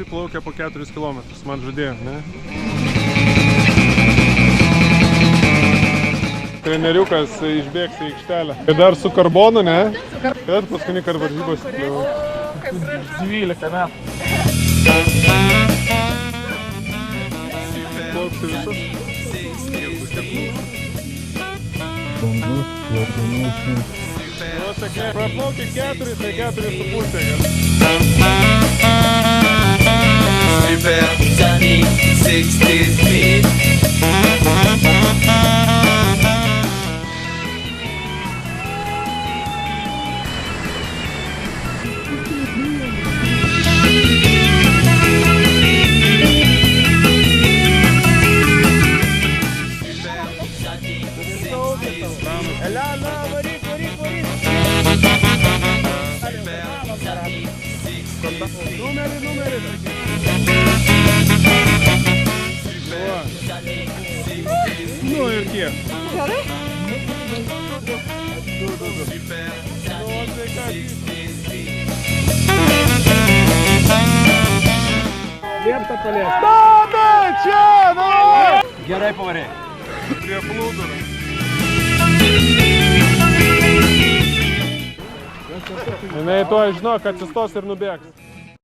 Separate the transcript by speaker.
Speaker 1: plaukia po 4 km, man žadėjo, ne? Treneriukas išbėgs į aikštelę. Ir dar su karbonu, ne? Kad paskutinį varžybos.
Speaker 2: Kaip gražu. 12 metų.
Speaker 1: Plauksi visus.
Speaker 2: Bandus, jaukinusiai.
Speaker 1: Nuosekliai. Praplauki 4, tai 4,5.
Speaker 3: Super Sunny 60 feet.
Speaker 2: Elena, varyk. Numerį.
Speaker 1: Nu ir kiek?
Speaker 4: Gerai?
Speaker 2: Liepta palės.
Speaker 1: Čia, nu!
Speaker 2: Gerai pavarė.
Speaker 1: Prie plūdurų. Jinai tuo žino, kad atsistos ir nubėgs.